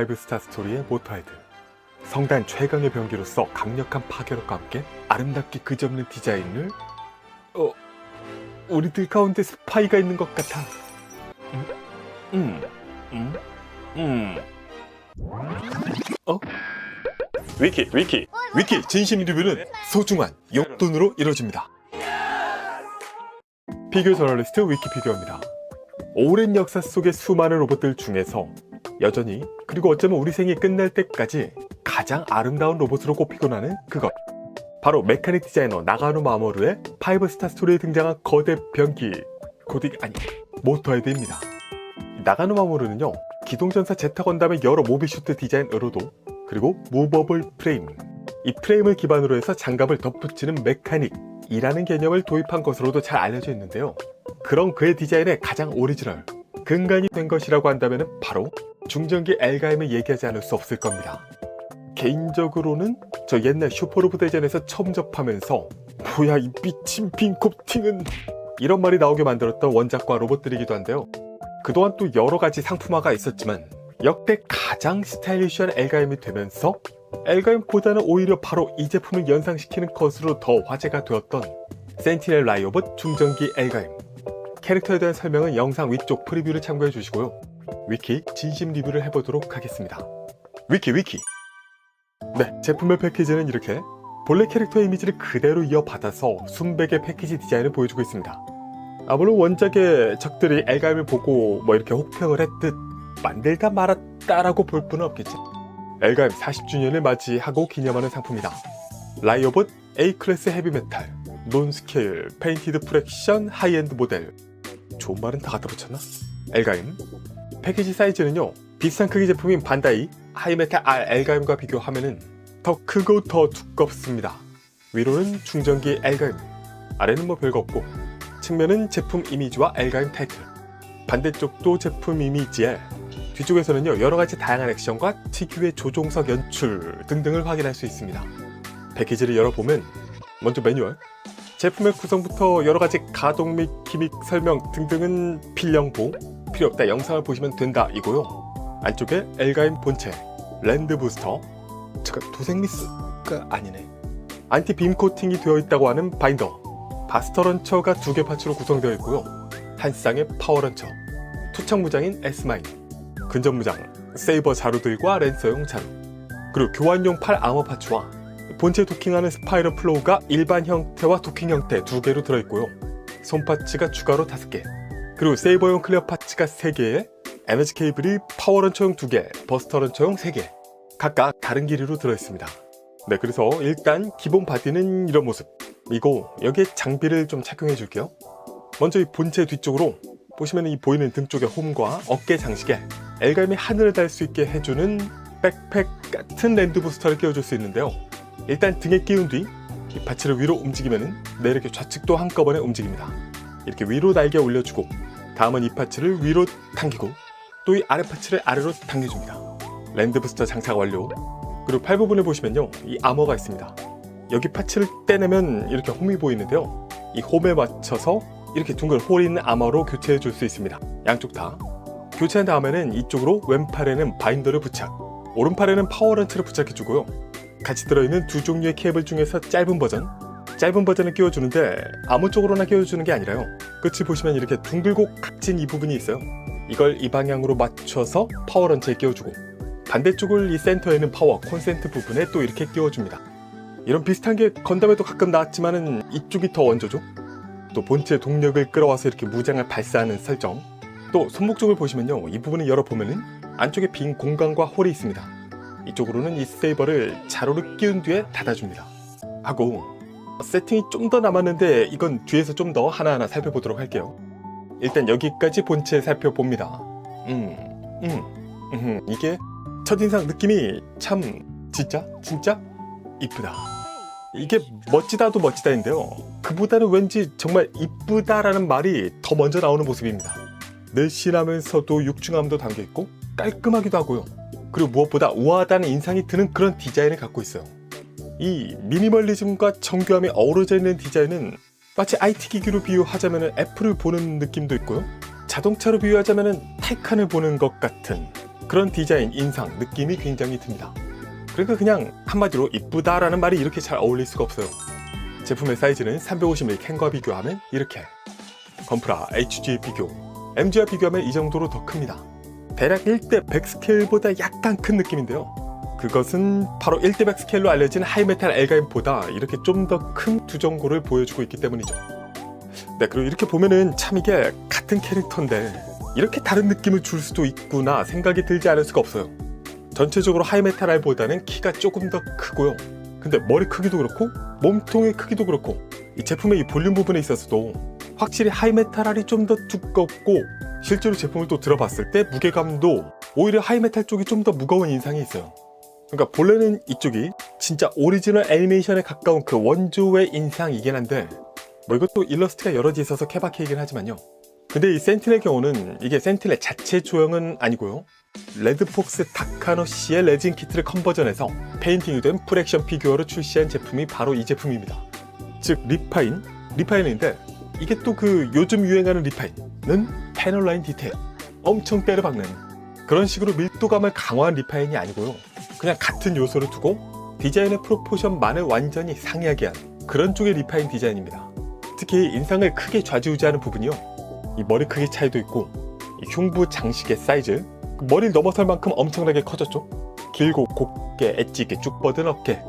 5스타 스토리의 모터헤드. 성단 최강의 병기로서 강력한 파괴력과 함께 아름답게 그지없는 디자인을 우리들 가운데 스파이가 있는 것 같아. 위키 진심 리뷰는 소중한 용돈으로 이루어집니다. 피규어 저널리스트 위키피디어입니다. 오랜 역사 속의 수많은 로봇들 중에서 여전히, 그리고 어쩌면 우리 생이 끝날 때까지 가장 아름다운 로봇으로 꼽히곤 하는 그것, 바로 메카닉 디자이너 나가노 마모루의 5스타 스토리에 등장한 거대 병기 모터헤드입니다. 나가노 마모루는요, 기동전사 제타 건담의 여러 모비슈트 디자인으로도, 그리고 무버블 프레임, 이 프레임을 기반으로 해서 장갑을 덧붙이는 메카닉이라는 개념을 도입한 것으로도 잘 알려져 있는데요. 그런 그의 디자인의 가장 오리지널, 근간이 된 것이라고 한다면 바로 중전기 엘가임을 얘기하지 않을 수 없을 겁니다. 개인적으로는 저 옛날 슈퍼로봇 대전에서 처음 접하면서 뭐야 이 미친 빈코팅은, 이런 말이 나오게 만들었던 원작과 로봇들이기도 한데요. 그동안 또 여러가지 상품화가 있었지만 역대 가장 스타일리시한 엘가임이 되면서 엘가임보다는 오히려 바로 이 제품을 연상시키는 것으로 더 화제가 되었던 센티넬 라이오봇 중전기 엘가임. 캐릭터에 대한 설명은 영상 위쪽 프리뷰를 참고해 주시고요. 위키 진심 리뷰를 해보도록 하겠습니다. 위키 네, 제품의 패키지는 이렇게 본래 캐릭터 이미지를 그대로 이어받아서 순백의 패키지 디자인을 보여주고 있습니다. 물론 원작의 적들이 엘가임을 보고 이렇게 혹평을 했듯 만들다 말았다라고 볼 뿐은 없겠지. 엘가임 40주년을 맞이하고 기념하는 상품이다. 라이오봇 A클래스 헤비메탈, 논스케일, 페인티드 프랙션, 하이엔드 모델. 좋은 말은 다 갖다 붙였나? 엘가임. 패키지 사이즈는요, 비슷한 크기 제품인 반다이 하이메탈 R 엘가임과 비교하면은 더 크고 더 두껍습니다. 위로는 중전기 엘가임, 아래는 별거 없고, 측면은 제품 이미지와 엘가임 타이틀, 반대쪽도 제품 이미지에, 뒤쪽에서는요 여러가지 다양한 액션과 특유의 조종석 연출 등등을 확인할 수 있습니다. 패키지를 열어보면 먼저 매뉴얼, 제품의 구성부터 여러가지 가동 및 기믹 설명 등등은 필령보, 필요없다 영상을 보시면 된다 이고요. 안쪽에 엘가임 본체, 랜드 부스터, 도색미스가 아니네, 안티 빔 코팅이 되어 있다고 하는 바인더, 바스터 런처가 2개 파츠로 구성되어 있고요. 한 쌍의 파워 런처, 투척 무장인 S마인, 근접 무장, 세이버 자루들과 랜서용 자루, 그리고 교환용 팔 아머 파츠와 본체 도킹하는 스파이럴 플로우가 일반 형태와 도킹 형태 2개로 들어있고요. 손 파츠가 추가로 5개, 그리고 세이버용 클리어 파츠가 3개에 에너지 케이블이 파워 런처용 2개, 버스터 런처용 3개, 각각 다른 길이로 들어있습니다. 네, 그래서 일단 기본 바디는 이런 모습이고, 여기에 장비를 좀 착용해 줄게요. 먼저 이 본체 뒤쪽으로 보시면 이 보이는 등 쪽의 홈과 어깨 장식에 엘가임이 하늘을 달 수 있게 해주는 백팩 같은 랜드 부스터를 끼워줄 수 있는데요. 일단 등에 끼운 뒤 이 파츠를 위로 움직이면은 이렇게 좌측도 한꺼번에 움직입니다. 이렇게 위로 날개 올려주고, 다음은 이 파츠를 위로 당기고, 또 이 아래 파츠를 아래로 당겨줍니다. 랜드 부스터 장착 완료. 그리고 팔 부분에 보시면요, 이 아머가 있습니다. 여기 파츠를 떼내면 이렇게 홈이 보이는데요, 이 홈에 맞춰서 이렇게 둥근 홀이 있는 아머로 교체해 줄 수 있습니다. 양쪽 다. 교체한 다음에는 이쪽으로 왼팔에는 바인더를 부착, 오른팔에는 파워 런치를 부착해 주고요. 같이 들어있는 2 종류의 케이블 중에서 짧은 버전을 끼워주는데 아무 쪽으로나 끼워주는 게 아니라요, 끝을 보시면 이렇게 둥글고 각진 이 부분이 있어요. 이걸 이 방향으로 맞춰서 파워 런치에 끼워주고, 반대쪽을 이 센터에 있는 파워 콘센트 부분에 또 이렇게 끼워줍니다. 이런 비슷한 게 건담에도 가끔 나왔지만은 이쪽이 더 원조죠. 또 본체 동력을 끌어와서 이렇게 무장을 발사하는 설정, 또 손목 쪽을 보시면요, 이 부분을 열어보면은 안쪽에 빈 공간과 홀이 있습니다. 이쪽으로는 이 세이버를 자루를 끼운 뒤에 닫아줍니다. 하고 세팅이 좀 더 남았는데 이건 뒤에서 좀 더 하나하나 살펴보도록 할게요. 일단 여기까지 본체 살펴봅니다. 이게 첫인상 느낌이 참 진짜 이쁘다. 이게 멋지다도 멋지다인데요, 그보다는 왠지 정말 이쁘다라는 말이 더 먼저 나오는 모습입니다. 늘씬하면서도 육중함도 담겨있고 깔끔하기도 하고요. 그리고 무엇보다 우아하다는 인상이 드는 그런 디자인을 갖고 있어요. 이 미니멀리즘과 정교함이 어우러져 있는 디자인은 마치 IT 기기로 비유하자면 애플을 보는 느낌도 있고요, 자동차로 비유하자면 타이칸을 보는 것 같은 그런 디자인, 인상, 느낌이 굉장히 듭니다. 그러니까 그냥 한마디로 이쁘다라는 말이 이렇게 잘 어울릴 수가 없어요. 제품의 사이즈는 350mm 캔과 비교하면 이렇게, 건프라 HG 비교, MG와 비교하면 이 정도로 더 큽니다. 대략 1대 100 스케일보다 약간 큰 느낌인데요. 그것은 바로 1대 100 스케일로 알려진 하이메탈 엘가임보다 이렇게 좀 더 큰 두정고를 보여주고 있기 때문이죠. 네, 그리고 이렇게 보면은 참 이게 같은 캐릭터인데 이렇게 다른 느낌을 줄 수도 있구나 생각이 들지 않을 수가 없어요. 전체적으로 하이메탈 알보다는 키가 조금 더 크고요. 근데 머리 크기도 그렇고 몸통의 크기도 그렇고 이 제품의 이 볼륨 부분에 있어서도 확실히 하이메탈 알이 좀 더 두껍고, 실제로 제품을 또 들어봤을 때 무게감도 오히려 하이메탈 쪽이 좀 더 무거운 인상이 있어요. 그러니까 본래는 이쪽이 진짜 오리지널 애니메이션에 가까운 그 원조의 인상이긴 한데, 뭐 이것도 일러스트가 여러 개 있어서 케바케이긴 하지만요. 근데 이 센티넬의 경우는 이게 센티넬 자체 조형은 아니고요. 레드폭스 다카노 씨의 레진 키트를 컨버전해서 페인팅이 된 풀액션 피규어로 출시한 제품이 바로 이 제품입니다. 즉 리파인인데, 이게 또 그 요즘 유행하는 리파인은 패널 라인 디테일 엄청 때려박는 그런 식으로 밀도감을 강화한 리파인이 아니고요. 그냥 같은 요소를 두고 디자인의 프로포션만을 완전히 상이하게 한 그런 쪽의 리파인 디자인입니다. 특히 인상을 크게 좌지우지하는 부분이요, 이 머리 크기 차이도 있고, 이 흉부 장식의 사이즈, 머리를 넘어설 만큼 엄청나게 커졌죠. 길고 곱게 엣지 있게 쭉 뻗은 어깨,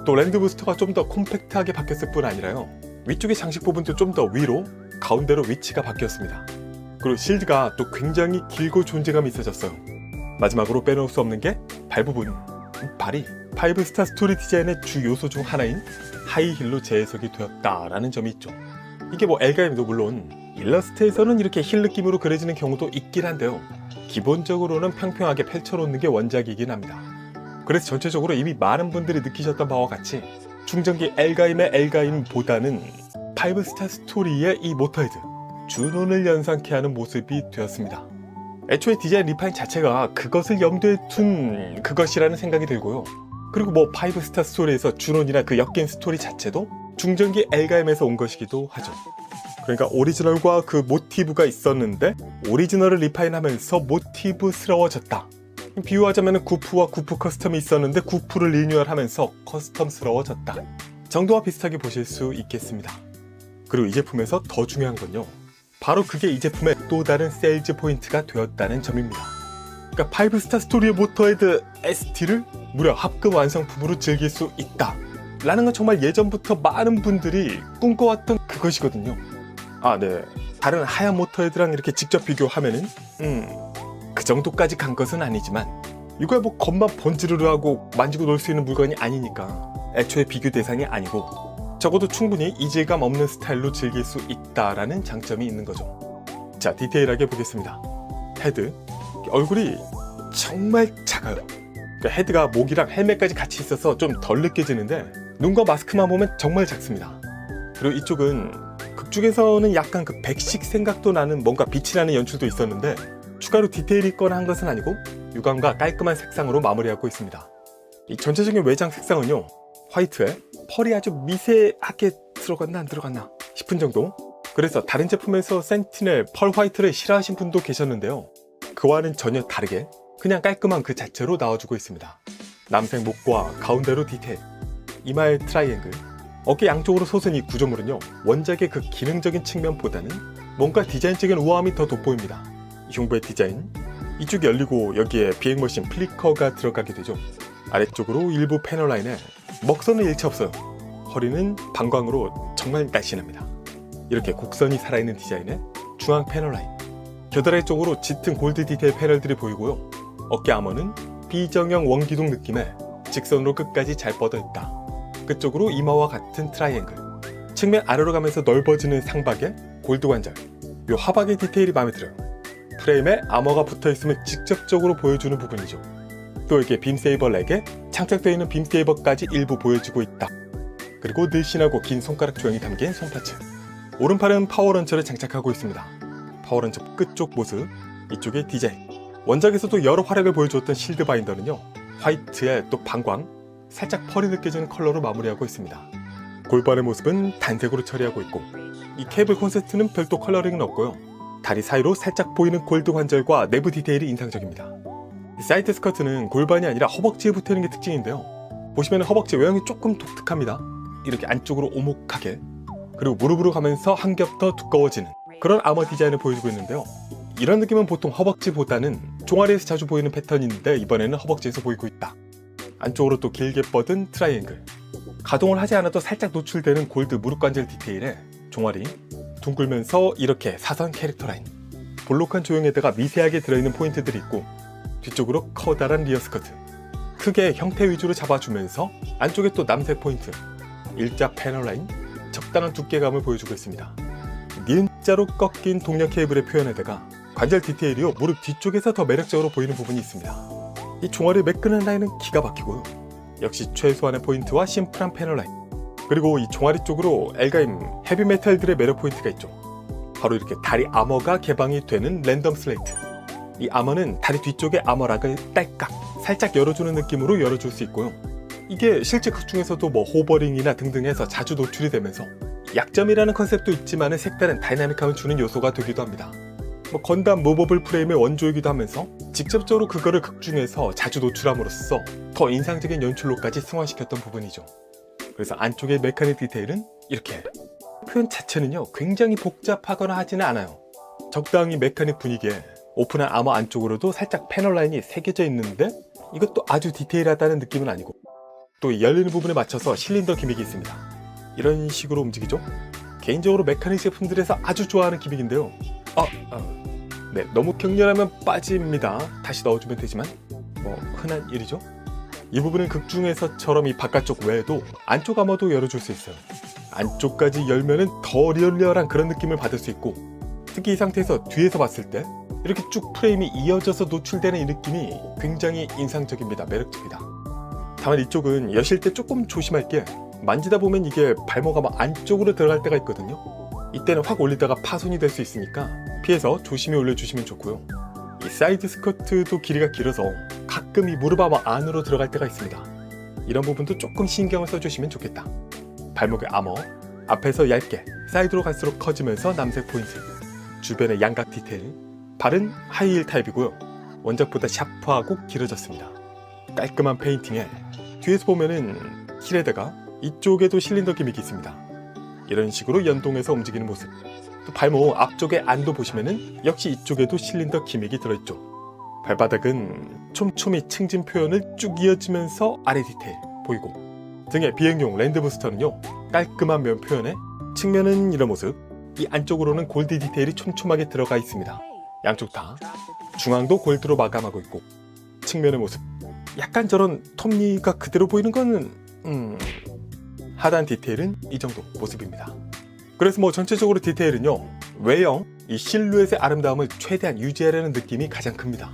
또 랜드 부스터가 좀 더 콤팩트하게 바뀌었을 뿐 아니라요, 위쪽의 장식 부분도 좀 더 위로, 가운데로 위치가 바뀌었습니다. 그리고 실드가 또 굉장히 길고 존재감이 있어졌어요. 마지막으로 빼놓을 수 없는 게 발 부분. 발이 5스타 스토리 디자인의 주 요소 중 하나인 하이힐로 재해석이 되었다라는 점이 있죠. 이게 뭐 엘가임도 물론 일러스트에서는 이렇게 힐 느낌으로 그려지는 경우도 있긴 한데요, 기본적으로는 평평하게 펼쳐놓는 게 원작이긴 합니다. 그래서 전체적으로 이미 많은 분들이 느끼셨던 바와 같이 중전기 엘가임의 엘가임보다는 5스타 스토리의 이 모터헤드, 주논을 연상케 하는 모습이 되었습니다. 애초에 디자인 리파인 자체가 그것을 염두에 둔 그것이라는 생각이 들고요. 그리고 뭐 5스타 스토리에서 주논이나 그 엮인 스토리 자체도 중전기 엘가임에서 온 것이기도 하죠. 그러니까 오리지널과 그 모티브가 있었는데 오리지널을 리파인하면서 모티브스러워졌다. 비유하자면 구프와 구프 커스텀이 있었는데 구프를 리뉴얼하면서 커스텀스러워졌다 정도와 비슷하게 보실 수 있겠습니다. 그리고 이 제품에서 더 중요한 건요, 바로 그게 이 제품의 또 다른 세일즈 포인트가 되었다는 점입니다. 그러니까 5스타 스토리의 모터헤드 ST를 무려 합금 완성품으로 즐길 수 있다 라는 건 정말 예전부터 많은 분들이 꿈꿔왔던 그것이거든요. 아, 네, 다른 하얀 모터헤드랑 이렇게 직접 비교하면은 그 정도까지 간 것은 아니지만, 이거야 뭐 겉만 번지르르 하고 만지고 놀 수 있는 물건이 아니니까 애초에 비교 대상이 아니고, 적어도 충분히 이질감 없는 스타일로 즐길 수 있다라는 장점이 있는 거죠. 자, 디테일하게 보겠습니다. 헤드, 얼굴이 정말 작아요. 그러니까 헤드가 목이랑 헬멧까지 같이 있어서 좀 덜 느껴지는데 눈과 마스크만 보면 정말 작습니다. 그리고 이쪽은 극중에서는 약간 그 백식 생각도 나는 뭔가 빛이 나는 연출도 있었는데, 추가로 디테일이 있거나 한 것은 아니고 유광과 깔끔한 색상으로 마무리하고 있습니다. 이 전체적인 외장 색상은요, 화이트에 펄이 아주 미세하게 들어갔나 안 들어갔나 싶은 정도. 그래서 다른 제품에서 센티넬 펄 화이트를 싫어하신 분도 계셨는데요, 그와는 전혀 다르게 그냥 깔끔한 그 자체로 나와주고 있습니다. 남색 목과 가운데로 디테일, 이마의 트라이앵글, 어깨 양쪽으로 솟은 이 구조물은요, 원작의 그 기능적인 측면보다는 뭔가 디자인적인 우아함이 더 돋보입니다. 흉부의 디자인, 이쪽이 열리고 여기에 비행머신 플리커가 들어가게 되죠. 아래쪽으로 일부 패널 라인에 먹선은 일체 없어요. 허리는 방광으로 정말 날씬합니다. 이렇게 곡선이 살아있는 디자인의 중앙 패널 라인, 겨드랑이 쪽으로 짙은 골드 디테일 패널들이 보이고요. 어깨 아머는 비정형 원기둥 느낌의 직선으로 끝까지 잘 뻗어있다. 끝쪽으로 이마와 같은 트라이앵글, 측면 아래로 가면서 넓어지는 상박의 골드 관절, 요 하박의 디테일이 마음에 들어요. 프레임에 아머가 붙어있음을 직접적으로 보여주는 부분이죠. 또 이렇게 빔세이버 렉에 장착되어 있는 빔세이버까지 일부 보여지고 있다. 그리고 늘씬하고 긴 손가락 조형이 담긴 손파츠, 오른팔은 파워런처를 장착하고 있습니다. 파워런처 끝쪽 모습, 이쪽의 디자인, 원작에서도 여러 활약을 보여주었던 실드 바인더는요, 화이트에 또 방광, 살짝 펄이 느껴지는 컬러로 마무리하고 있습니다. 골반의 모습은 단색으로 처리하고 있고, 이 케이블 콘셉트는 별도 컬러링은 없고요, 다리 사이로 살짝 보이는 골드 관절과 내부 디테일이 인상적입니다. 사이드 스커트는 골반이 아니라 허벅지에 붙어있는 게 특징인데요. 보시면 허벅지 외형이 조금 독특합니다. 이렇게 안쪽으로 오목하게, 그리고 무릎으로 가면서 한 겹 더 두꺼워지는 그런 아머 디자인을 보여주고 있는데요. 이런 느낌은 보통 허벅지보다는 종아리에서 자주 보이는 패턴인데 이번에는 허벅지에서 보이고 있다. 안쪽으로 또 길게 뻗은 트라이앵글, 가동을 하지 않아도 살짝 노출되는 골드 무릎 관절 디테일에 종아리, 둥글면서 이렇게 사선 캐릭터 라인, 볼록한 조형에다가 미세하게 들어있는 포인트들이 있고, 뒤쪽으로 커다란 리어 스커트, 크게 형태 위주로 잡아주면서 안쪽에 또 남색 포인트, 일자 패널 라인, 적당한 두께감을 보여주고 있습니다. 니은자로 꺾인 동력 케이블의 표현에다가 관절 디테일이요, 무릎 뒤쪽에서 더 매력적으로 보이는 부분이 있습니다. 이 종아리 매끈한 라인은 기가 막히고요. 역시 최소한의 포인트와 심플한 패널 라인, 그리고 이 종아리 쪽으로 엘가임 헤비메탈들의 매력 포인트가 있죠. 바로 이렇게 다리 아머가 개방이 되는 랜덤 슬레이트. 이 아머는 다리 뒤쪽의 아머락을 딸깍 살짝 열어주는 느낌으로 열어줄 수 있고요. 이게 실제 극 중에서도 뭐 호버링이나 등등 해서 자주 노출이 되면서 약점이라는 컨셉도 있지만 색다른 다이나믹함을 주는 요소가 되기도 합니다. 뭐 건담 무버블 프레임의 원조이기도 하면서 직접적으로 그거를 극 중에서 자주 노출함으로써 더 인상적인 연출로까지 승화시켰던 부분이죠. 그래서 안쪽의 메카닉 디테일은 이렇게, 표현 자체는요 굉장히 복잡하거나 하지는 않아요. 적당히 메카닉 분위기에 오픈한 아머 안쪽으로도 살짝 패널 라인이 새겨져 있는데 이것도 아주 디테일하다는 느낌은 아니고, 또 열리는 부분에 맞춰서 실린더 기믹이 있습니다. 이런 식으로 움직이죠. 개인적으로 메카닉 제품들에서 아주 좋아하는 기믹인데요. 네, 너무 격렬하면 빠집니다. 다시 넣어주면 되지만 뭐 흔한 일이죠. 이 부분은 극 중에서처럼 이 바깥쪽 외에도 안쪽 아머도 열어줄 수 있어요. 안쪽까지 열면은 더 리얼리얼한 그런 느낌을 받을 수 있고, 특히 이 상태에서 뒤에서 봤을 때 이렇게 쭉 프레임이 이어져서 노출되는 이 느낌이 굉장히 인상적입니다. 매력적이다. 다만 이쪽은 여실 때 조금 조심할 게, 만지다 보면 이게 발목 아마 안쪽으로 들어갈 때가 있거든요. 이때는 확 올리다가 파손이 될 수 있으니까 피해서 조심히 올려주시면 좋고요. 이 사이드 스커트도 길이가 길어서 가끔 이 무릎 아머 안으로 들어갈 때가 있습니다. 이런 부분도 조금 신경을 써주시면 좋겠다. 발목의 아머, 앞에서 얇게 사이드로 갈수록 커지면서 남색 포인트, 주변의 양각 디테일, 발은 하이힐 타입이고요. 원작보다 샤프하고 길어졌습니다. 깔끔한 페인팅에 뒤에서 보면은 힐에다가 이쪽에도 실린더 기믹이 있습니다. 이런 식으로 연동해서 움직이는 모습. 또 발목 앞쪽에 안도 보시면은 역시 이쪽에도 실린더 기믹이 들어있죠. 발바닥은 촘촘히 층진 표현을 쭉 이어지면서 아래 디테일 보이고, 등에 비행용 랜드 부스터는요 깔끔한 면 표현에 측면은 이런 모습, 이 안쪽으로는 골드 디테일이 촘촘하게 들어가 있습니다. 양쪽 다 중앙도 골드로 마감하고 있고, 측면의 모습 약간 저런 톱니가 그대로 보이는 건 하단 디테일은 이 정도 모습입니다. 그래서 뭐 전체적으로 디테일은요, 외형, 이 실루엣의 아름다움을 최대한 유지하려는 느낌이 가장 큽니다.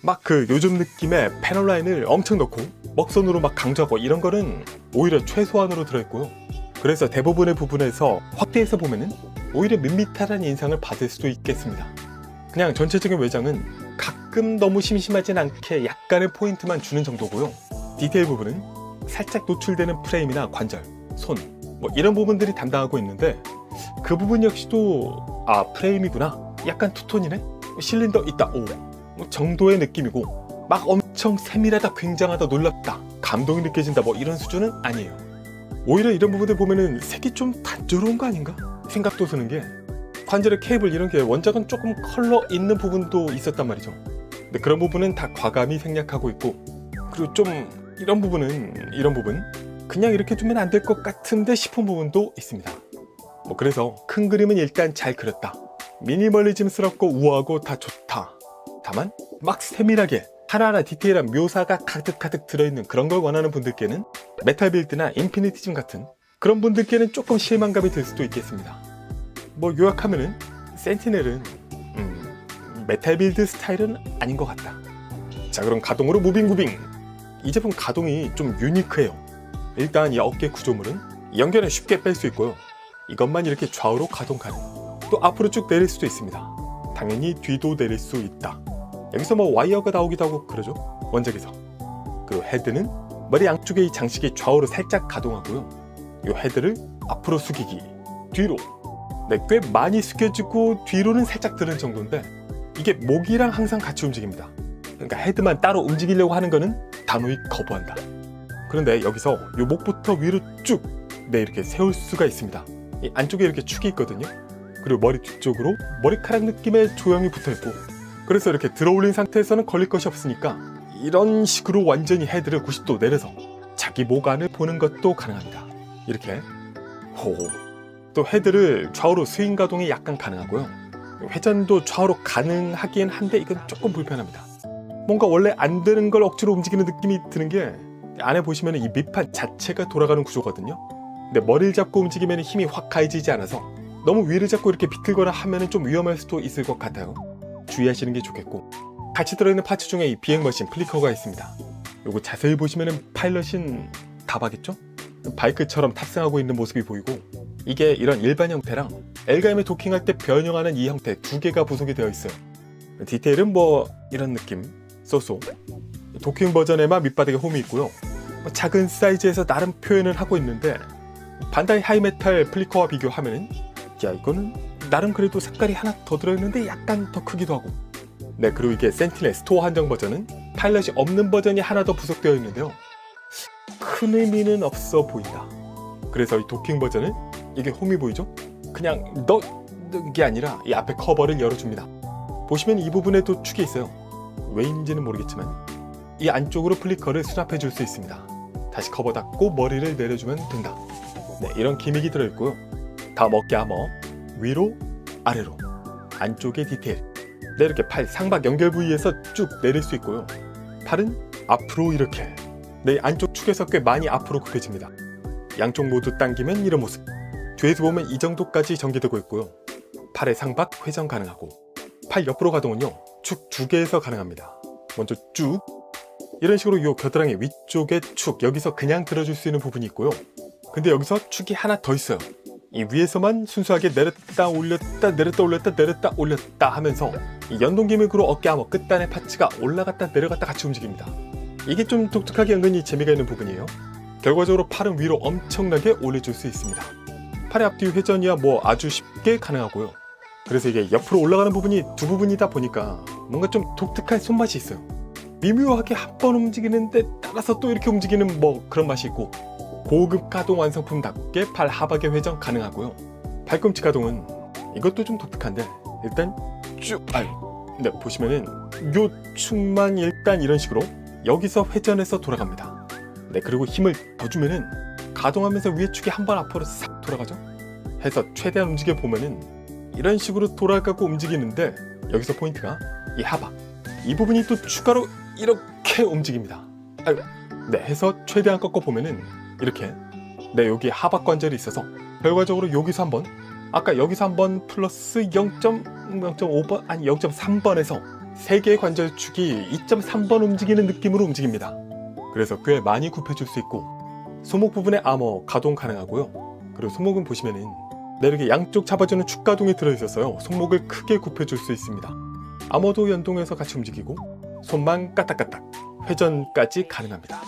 막 그 요즘 느낌의 패널 라인을 엄청 넣고 먹선으로 막 강조하고 이런 거는 오히려 최소한으로 들어있고요. 그래서 대부분의 부분에서 확대해서 보면은 오히려 밋밋한 인상을 받을 수도 있겠습니다. 그냥 전체적인 외장은 가끔 너무 심심하진 않게 약간의 포인트만 주는 정도고요. 디테일 부분은 살짝 노출되는 프레임이나 관절, 손, 뭐 이런 부분들이 담당하고 있는데, 그 부분 역시도 프레임이구나, 약간 투톤이네, 실린더 있다, 뭐 정도의 느낌이고, 막 엄청 세밀하다, 굉장하다, 놀랍다, 감동이 느껴진다 뭐 이런 수준은 아니에요. 오히려 이런 부분들 보면은 색이 좀 단조로운 거 아닌가 생각도 드는 게, 관절의 케이블 이런 게 원작은 조금 컬러 있는 부분도 있었단 말이죠. 근데 그런 부분은 다 과감히 생략하고 있고, 그리고 좀 이런 부분 그냥 이렇게 두면 안 될 것 같은데 싶은 부분도 있습니다. 뭐 그래서 큰 그림은 일단 잘 그렸다, 미니멀리즘스럽고 우아하고 다 좋다, 다만 막 세밀하게 하나하나 디테일한 묘사가 가득가득 들어있는 그런 걸 원하는 분들께는 메탈 빌드나 인피니티즘 같은 그런 분들께는 조금 실망감이 들 수도 있겠습니다. 뭐 요약하면은 센티넬은 메탈 빌드 스타일은 아닌 것 같다. 자, 그럼 가동으로 무빙. 이 제품 가동이 좀 유니크해요. 일단 이 어깨 구조물은 연결은 쉽게 뺄 수 있고요. 이것만 이렇게 좌우로 가동 가능. 또 앞으로 쭉 내릴 수도 있습니다. 당연히 뒤도 내릴 수 있다. 여기서 뭐 와이어가 나오기도 하고 그러죠, 원작에서. 그리고 헤드는 머리 양쪽의 이 장식이 좌우로 살짝 가동하고요. 이 헤드를 앞으로 숙이기, 뒤로, 네, 꽤 많이 숙여지고 뒤로는 살짝 드는 정도인데, 이게 목이랑 항상 같이 움직입니다. 그러니까 헤드만 따로 움직이려고 하는 거는 단호히 거부한다. 그런데 여기서 이 목부터 위로 쭉 이렇게 세울 수가 있습니다. 이 안쪽에 이렇게 축이 있거든요. 그리고 머리 뒤쪽으로 머리카락 느낌의 조형이 붙어있고, 그래서 이렇게 들어올린 상태에서는 걸릴 것이 없으니까 이런 식으로 완전히 헤드를 90도 내려서 자기 목 안을 보는 것도 가능합니다. 이렇게 또 헤드를 좌우로 스윙 가동이 약간 가능하고요. 회전도 좌우로 가능하긴 한데 이건 조금 불편합니다. 뭔가 원래 안 되는 걸 억지로 움직이는 느낌이 드는 게, 안에 보시면 이 밑판 자체가 돌아가는 구조거든요. 근데 머리를 잡고 움직이면 힘이 확 가해지지 않아서 너무 위를 잡고 이렇게 비틀거나 하면 좀 위험할 수도 있을 것 같아요. 주의하시는 게 좋겠고, 같이 들어있는 파츠 중에 이 비행머신 플리커가 있습니다. 요거 자세히 보시면 파일럿인 다바겠죠? 바이크처럼 탑승하고 있는 모습이 보이고, 이게 이런 일반 형태랑 엘가임에 도킹할 때 변형하는 이 형태 두 개가 부속이 되어 있어요. 디테일은 뭐 이런 느낌, 쏘쏘. 도킹 버전에만 밑바닥에 홈이 있고요. 작은 사이즈에서 나름 표현을 하고 있는데, 반다이 하이메탈 플리커와 비교하면은 이거는 나름 그래도 색깔이 하나 더 들어있는데 약간 더 크기도 하고. 네, 그리고 이게 센티넬 스토어 한정 버전은 파일럿이 없는 버전이 하나 더 부속되어 있는데요, 큰 의미는 없어 보인다. 그래서 이 도킹 버전은 이게 홈이 보이죠? 그냥 넣는 게 아니라 이 앞에 커버를 열어줍니다. 보시면 이 부분에도 축이 있어요. 왜인지는 모르겠지만 이 안쪽으로 플리커를 수납해 줄 수 있습니다. 다시 커버 닫고 머리를 내려주면 된다. 네, 이런 기믹이 들어있고요. 다음 어깨 아머, 위로 아래로 안쪽의 디테일. 네, 이렇게 팔 상박 연결 부위에서 쭉 내릴 수 있고요. 팔은 앞으로 이렇게, 네, 안쪽 축에서 꽤 많이 앞으로 굽혀집니다. 양쪽 모두 당기면 이런 모습. 뒤에서 보면 이 정도까지 전개되고 있고요. 팔의 상박 회전 가능하고, 팔 옆으로 가동은요 축 2개에서 가능합니다. 먼저 쭉 이런 식으로 이 겨드랑이 위쪽에 축, 여기서 그냥 들어줄 수 있는 부분이 있고요. 근데 여기서 축이 하나 더 있어요. 이 위에서만 순수하게 내렸다 올렸다 내렸다 올렸다 내렸다 올렸다 하면서 이 연동 기믹으로 어깨 아머 끝단의 파츠가 올라갔다 내려갔다 같이 움직입니다. 이게 좀 독특하게 은근히 재미가 있는 부분이에요. 결과적으로 팔은 위로 엄청나게 올려줄 수 있습니다. 팔의 앞뒤 회전이야 뭐 아주 쉽게 가능하고요. 그래서 이게 옆으로 올라가는 부분이 두 부분이다 보니까 뭔가 좀 독특한 손맛이 있어요. 미묘하게 한 번 움직이는데 따라서 또 이렇게 움직이는 뭐 그런 맛이 있고, 고급 가동 완성품답게 팔 하박의 회전 가능하고요. 팔꿈치 가동은 이것도 좀 독특한데, 일단 쭉, 네, 보시면은 요 축만 일단 이런 식으로 여기서 회전해서 돌아갑니다. 네, 그리고 힘을 더 주면은 가동하면서 위에 축이 한 번 앞으로 싹 돌아가죠. 해서 최대한 움직여 보면은 이런 식으로 돌아가고 움직이는데, 여기서 포인트가 이 하박, 이 부분이 또 추가로 이렇게 움직입니다. 네, 해서 최대한 꺾어 보면은 이렇게, 네, 여기 하박 관절이 있어서 결과적으로 여기서 한번, 아까 여기서 한번 플러스 0.5번 아니 0.3번에서 3개의 관절축이 2.3번 움직이는 느낌으로 움직입니다. 그래서 꽤 많이 굽혀줄 수 있고, 손목 부분에 아머 가동 가능하고요. 그리고 손목은 보시면은 네, 이렇게 양쪽 잡아주는 축 가동이 들어있어서요, 손목을 크게 굽혀줄 수 있습니다. 아머도 연동해서 같이 움직이고, 손만 까딱까딱 회전까지 가능합니다.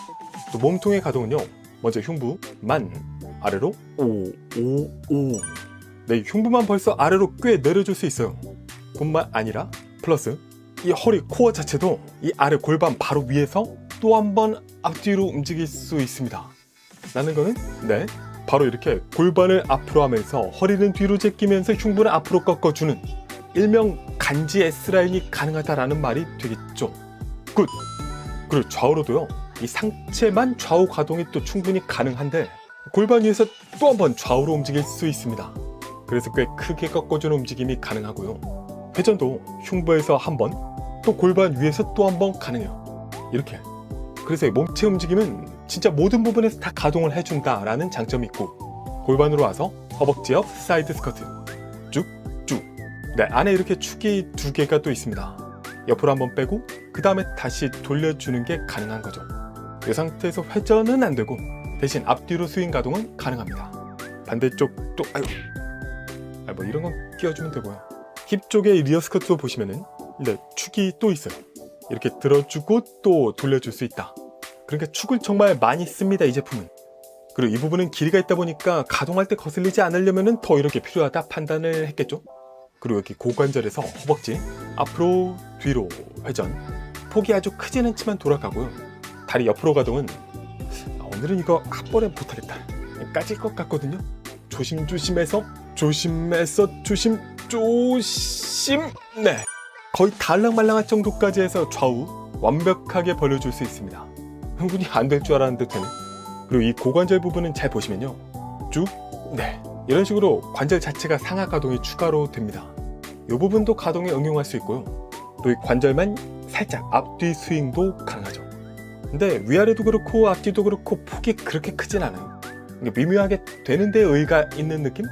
또 몸통의 가동은요, 먼저 흉부 만 아래로 오. 네, 흉부만 벌써 아래로 꽤 내려줄 수 있어요. 뿐만 아니라 플러스 이 허리 코어 자체도 이 아래 골반 바로 위에서 또 한 번 앞뒤로 움직일 수 있습니다. 라는 거는, 네, 바로 이렇게 골반을 앞으로 하면서 허리는 뒤로 제끼면서 흉부는 앞으로 꺾어주는 일명 간지 S라인이 가능하다라는 말이 되겠죠. 굿! 그리고 좌우로도요, 이 상체만 좌우 가동이 또 충분히 가능한데 골반 위에서 또 한 번 좌우로 움직일 수 있습니다. 그래서 꽤 크게 꺾어주는 움직임이 가능하고요. 회전도 흉부에서 한 번, 또 골반 위에서 또 한 번 가능해요. 이렇게. 그래서 이 몸체 움직임은 진짜 모든 부분에서 다 가동을 해준다라는 장점이 있고, 골반으로 와서 허벅지 옆 사이드 스커트 쭉쭉. 네, 안에 이렇게 축이 2개가 또 있습니다. 옆으로 한번 빼고 그 다음에 다시 돌려주는 게 가능한 거죠. 이 상태에서 회전은 안 되고 대신 앞뒤로 스윙 가동은 가능합니다. 반대쪽도 뭐 이런 건 끼워주면 되고요. 힙 쪽의 리어 스커트도 보시면은, 네, 축이 또 있어요. 이렇게 들어주고 또 돌려줄 수 있다. 그러니까 축을 정말 많이 씁니다, 이 제품은. 그리고 이 부분은 길이가 있다 보니까 가동할 때 거슬리지 않으려면 더 이렇게 필요하다 판단을 했겠죠. 그리고 여기 고관절에서 허벅지 앞으로 뒤로 회전, 폭이 아주 크진 않지만 돌아가고요. 다리 옆으로 가동은 오늘은 이거 한 번에 못하겠다, 까질 것 같거든요. 조심조심해서 조심. 네, 거의 달랑말랑할 정도까지 해서 좌우 완벽하게 벌려줄 수 있습니다. 흥분이 안 될 줄 알았는데 되네. 그리고 이 고관절 부분은 잘 보시면요, 쭉, 네, 이런 식으로 관절 자체가 상하 가동이 추가로 됩니다. 이 부분도 가동에 응용할 수 있고요. 또 이 관절만 살짝 앞뒤 스윙도 가능하죠. 근데 위아래도 그렇고 앞뒤도 그렇고 폭이 그렇게 크진 않아요. 미묘하게 되는 데 의의가 있는 느낌?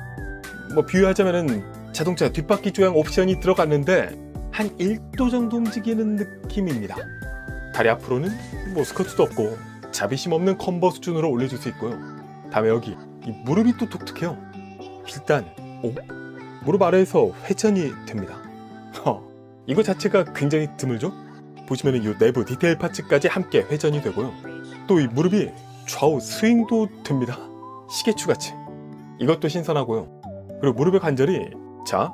뭐 비유하자면은 자동차 뒷바퀴 조향 옵션이 들어갔는데 한 1도 정도 움직이는 느낌입니다. 다리 앞으로는 뭐 스커트도 없고 자비심 없는 컨버 수준으로 올려줄 수 있고요. 다음에 여기 이 무릎이 또 독특해요. 일단 무릎 아래에서 회전이 됩니다. 이거 자체가 굉장히 드물죠? 보시면은 이 내부 디테일 파츠까지 함께 회전이 되고요. 또 이 무릎이 좌우 스윙도 됩니다. 시계추같이. 이것도 신선하고요. 그리고 무릎의 관절이 자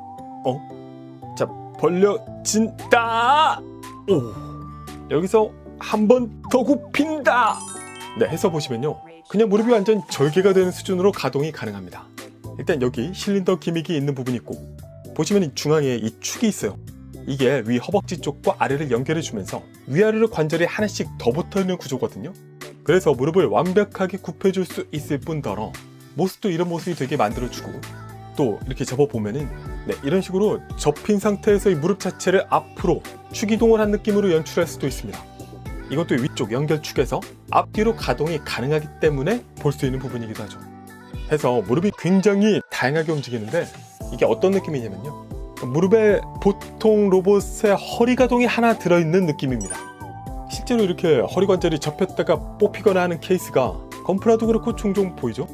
벌려진다. 여기서 한 번 더 굽힌다. 네, 해서 보시면요, 그냥 무릎이 완전 절개가 되는 수준으로 가동이 가능합니다. 일단 여기 실린더 기믹이 있는 부분이 있고, 보시면 중앙에 이 축이 있어요. 이게 위 허벅지 쪽과 아래를 연결해 주면서 위아래로 관절이 하나씩 더 붙어있는 구조거든요. 그래서 무릎을 완벽하게 굽혀줄 수 있을 뿐더러 모습도 이런 모습이 되게 만들어주고, 또 이렇게 접어보면은 네, 이런 식으로 접힌 상태에서 이 무릎 자체를 앞으로 축이동을 한 느낌으로 연출할 수도 있습니다. 이것도 위쪽 연결축에서 앞뒤로 가동이 가능하기 때문에 볼 수 있는 부분이기도 하죠. 해서 무릎이 굉장히 다양하게 움직이는데, 이게 어떤 느낌이냐면요, 무릎에 보통 로봇의 허리 가동이 하나 들어있는 느낌입니다. 실제로 이렇게 허리 관절이 접혔다가 뽑히거나 하는 케이스가 건프라도 그렇고 종종 보이죠?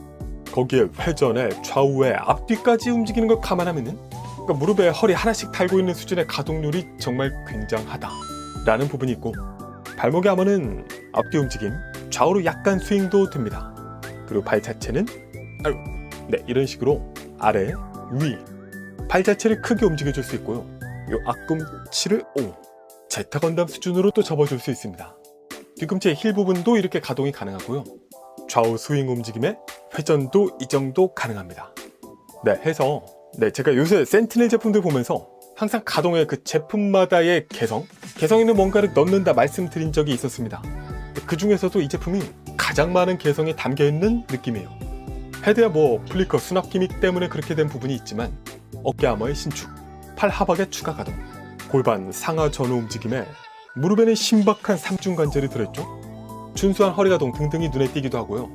거기에 회전에 좌우에 앞뒤까지 움직이는 걸 감안하면은 무릎에 허리 하나씩 달고 있는 수준의 가동률이 정말 굉장하다 라는 부분이 있고, 발목의 암호는 앞뒤 움직임, 좌우로 약간 스윙도 됩니다. 그리고 발 자체는 네, 이런 식으로 아래, 위, 발 자체를 크게 움직여줄 수 있고요. 이 앞꿈치를 제타 건담 수준으로 또 접어줄 수 있습니다. 뒤꿈치의 힐 부분도 이렇게 가동이 가능하고요. 좌우 스윙 움직임에 회전도 이 정도 가능합니다. 네, 해서 제가 요새 센티넬 제품들 보면서 항상 가동의 그 제품마다의 개성 있는 뭔가를 넣는다 말씀드린 적이 있었습니다. 그 중에서도 이 제품이 가장 많은 개성이 담겨있는 느낌이에요. 헤드야 뭐 플리커 수납 기믹 때문에 그렇게 된 부분이 있지만, 어깨 아머의 신축, 팔 하박의 추가 가동, 골반 상하 전후 움직임에 무릎에는 신박한 삼중 관절이 들어있죠. 준수한 허리 가동 등등이 눈에 띄기도 하고요.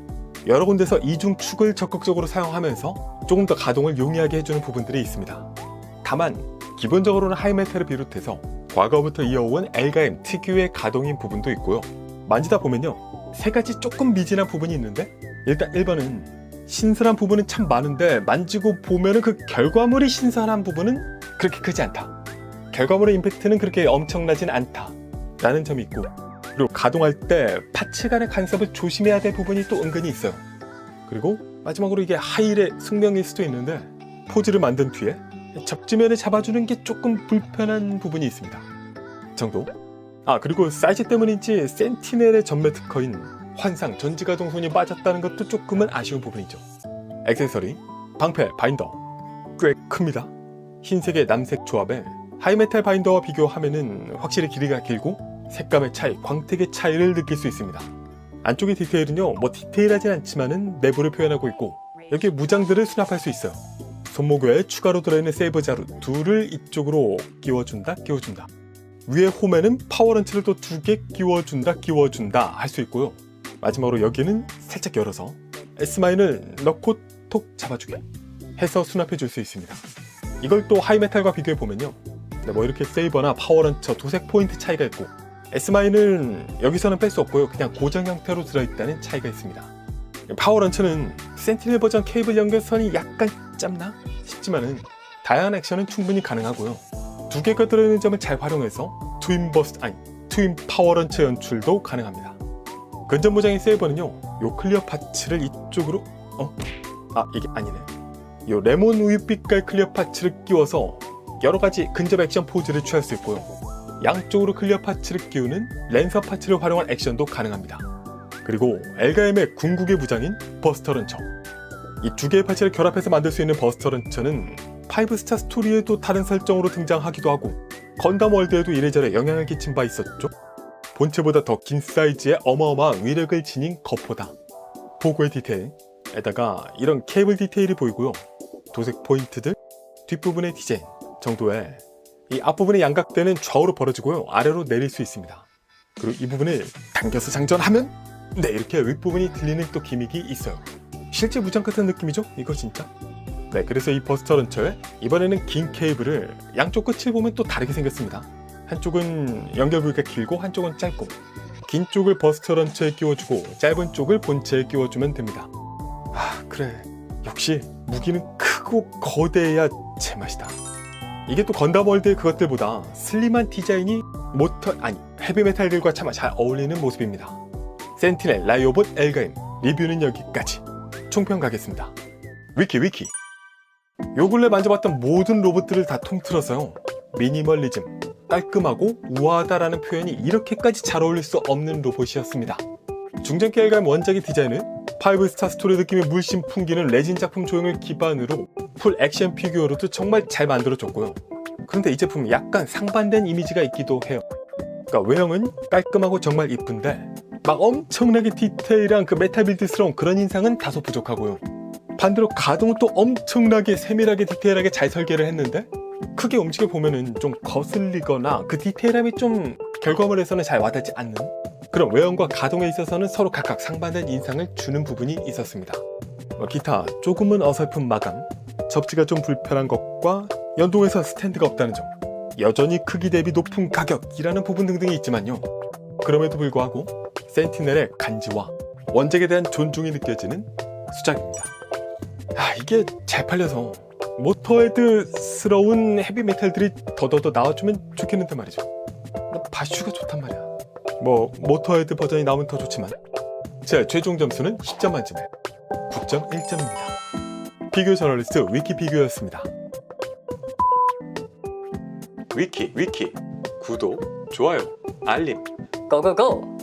여러 군데서 이중축을 적극적으로 사용하면서 조금 더 가동을 용이하게 해주는 부분들이 있습니다. 다만 기본적으로는 하이메탈을 비롯해서 과거부터 이어온 엘가엠 특유의 가동인 부분도 있고요. 만지다 보면요, 세 가지 조금 미진한 부분이 있는데, 일단 1번은 신선한 부분은 참 많은데 만지고 보면은 그 결과물이 신선한 부분은 그렇게 크지 않다. 결과물의 임팩트는 그렇게 엄청나진 않다 라는 점이 있고, 그리고 가동할 때 파츠 간의 간섭을 조심해야 될 부분이 또 은근히 있어요. 그리고 마지막으로 이게 하이힐의 숙명일 수도 있는데, 포즈를 만든 뒤에 접지면을 잡아주는 게 조금 불편한 부분이 있습니다. 정도? 그리고 사이즈 때문인지 센티넬의 전매 특허인 환상 전지가동 손이 빠졌다는 것도 조금은 아쉬운 부분이죠. 액세서리, 방패, 바인더 꽤 큽니다. 흰색의 남색 조합에 하이메탈 바인더와 비교하면은 확실히 길이가 길고 색감의 차이, 광택의 차이를 느낄 수 있습니다. 안쪽의 디테일은요, 뭐 디테일하진 않지만은 내부를 표현하고 있고, 여기에 무장들을 수납할 수 있어요. 손목 외에 추가로 들어있는 세이버 자루 둘을 이쪽으로 끼워준다. 위에 홈에는 파워런치를 또 2개 끼워준다 할 수 있고요. 마지막으로 여기는 살짝 열어서 S마인을 넣고 톡 잡아주게 해서 수납해 줄 수 있습니다. 이걸 또 하이메탈과 비교해 보면요, 뭐 이렇게 세이버나 파워런처 도색 포인트 차이가 있고, S마인은 여기서는 뺄 수 없고요, 그냥 고정 형태로 들어있다는 차이가 있습니다. 파워런처는 센티넬 버전 케이블 연결선이 약간 짧나 싶지만은 다양한 액션은 충분히 가능하고요. 2개가 들어있는 점을 잘 활용해서 트윈 파워런처 연출도 가능합니다. 근접 무장의 세이버는요, 요 클리어 파츠를 이쪽으로 이게 아니네. 요 레몬 우유빛깔 클리어 파츠를 끼워서 여러가지 근접 액션 포즈를 취할 수 있고요. 양쪽으로 클리어 파츠를 끼우는 랜서 파츠를 활용한 액션도 가능합니다. 그리고 엘가엠의 궁극의 무장인 버스터 런처. 이 두 개의 파츠를 결합해서 만들 수 있는 버스터 런처는 5스타 스토리에도 다른 설정으로 등장하기도 하고 건담 월드에도 이래저래 영향을 끼친 바 있었죠. 본체보다 더 긴 사이즈의 어마어마한 위력을 지닌 거포다. 보고의 디테일에다가 이런 케이블 디테일이 보이고요. 도색 포인트들, 뒷부분의 디자인 정도에 이 앞부분이 양각대는 좌우로 벌어지고요. 아래로 내릴 수 있습니다. 그리고 이 부분을 당겨서 장전하면 네, 이렇게 윗부분이 들리는 또 기믹이 있어요. 실제 무장 같은 느낌이죠? 이거 진짜? 네, 그래서 이 버스터 런처에 이번에는 긴 케이블을 양쪽 끝을 보면 또 다르게 생겼습니다. 한쪽은 연결 부위가 길고 한쪽은 짧고 긴 쪽을 버스터 런처에 끼워주고 짧은 쪽을 본체에 끼워주면 됩니다. 아, 그래. 역시 무기는 크고 거대해야 제맛이다. 이게 또 건담 월드의 그것들보다 슬림한 디자인이 헤비메탈들과 참 잘 어울리는 모습입니다. 센티넬 라이오봇 엘가임 리뷰는 여기까지. 총평 가겠습니다. 위키 요 근래 만져봤던 모든 로봇들을 다 통틀어서요, 미니멀리즘, 깔끔하고 우아하다라는 표현이 이렇게까지 잘 어울릴 수 없는 로봇이었습니다. 중전기 엘가임 원작의 디자인은 5스타 스토리 느낌이 물씬 풍기는 레진 작품 조형을 기반으로 풀 액션 피규어로도 정말 잘 만들어졌고요. 그런데 이 제품은 약간 상반된 이미지가 있기도 해요. 그러니까 외형은 깔끔하고 정말 이쁜데 막 엄청나게 디테일한 그 메탈 빌드스러운 그런 인상은 다소 부족하고요. 반대로 가동은 또 엄청나게 세밀하게 디테일하게 잘 설계를 했는데 크게 움직여 보면은 좀 거슬리거나 그 디테일함이 좀 결과물에서는 잘 와닿지 않는 그런 외형과 가동에 있어서는 서로 각각 상반된 인상을 주는 부분이 있었습니다. 기타 조금은 어설픈 마감, 접지가 좀 불편한 것과 연동해서 스탠드가 없다는 점, 여전히 크기 대비 높은 가격이라는 부분 등등이 있지만요. 그럼에도 불구하고 센티넬의 간지와 원작에 대한 존중이 느껴지는 수작입니다. 이게 잘 팔려서 모터헤드스러운 헤비메탈들이 더더더 나와주면 좋겠는데 말이죠. 바슈가 좋단 말이야. 모터헤드 버전이 나오면 더 좋지만 제 최종 점수는 10점 만점에 9.1점입니다. 피규어 저널리스트 위키피규어였습니다. 위키 구독, 좋아요, 알림 고고고!